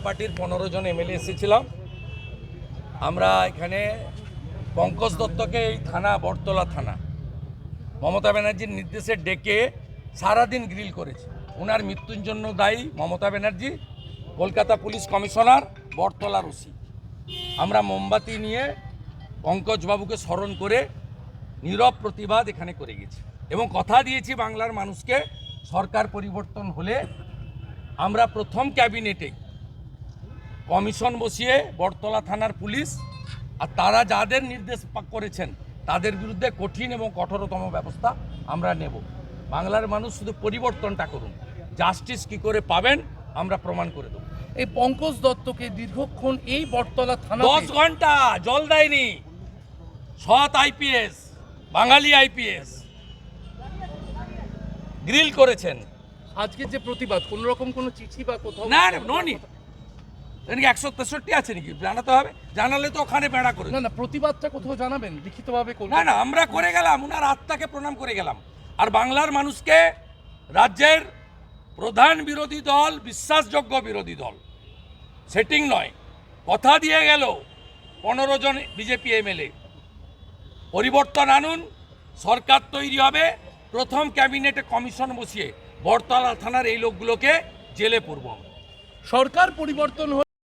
পার্টির 15 জন এমএলএ এসেছিলাম। আমরা এখানে পঙ্কজ দত্তকে এই থানা বটতলা থানা মমতা ব্যানার্জির নির্দেশে ডেকে সারাদিন গ্রিল করেছে। ওনার মৃত্যুর জন্য দায়ী মমতা ব্যানার্জি, কলকাতা পুলিশ কমিশনার, বটতলার ওসি। আমরা মোমবাতি নিয়ে পঙ্কজবাবুকে স্মরণ করে নীরব প্রতিবাদ এখানে করে গেছি এবং কথা দিয়েছি বাংলার মানুষকে সরকার পরিবর্তন হলে আমরা প্রথম ক্যাবিনেটে কমিশন বসিয়ে বটতলা থানার পুলিশ আর তারা যাদের নির্দেশ করেছেন তাদের বিরুদ্ধে কঠিন এবং কঠোরতম ব্যবস্থা আমরা নেব। বাংলার মানুষ শুধু পরিবর্তনটা করুন, জাস্টিস কি করে পাবেন আমরা প্রমাণ করে দেব। এই পঙ্কজ দত্তকে দীর্ঘক্ষণ এই বটতলা থানা 10 ঘন্টা জল দেয়নি। সৎ আইপিএস, বাঙালি আইপিএস গ্রিল করেছেন। আজকে যে প্রতিবাদ কোন রকম কোনো চিঠি বা কোথাও না নি 163 আছে নাকি জানাতে হবে? জানালে তো ওখানে বেড়া করে না প্রতিবাদটা কোথাও জানাবেন লিখিতভাবে না আমরা করে গেলাম, ওনার আত্মাকে প্রণাম করে গেলাম। আর বাংলার মানুষকে রাজ্যের প্রধান বিরোধী দল, বিশ্বাসযোগ্য বিরোধী দল, সেটিং নয়, কথা দিয়ে গেল 15 জন বিজেপি এমএলএ, পরিবর্তন আনুন, সরকার তৈরি হবে, প্রথম ক্যাবিনেটে কমিশন বসিয়ে বটতলা থানার এই লোকগুলোকে জেলে পুরব। সরকার পরিবর্তন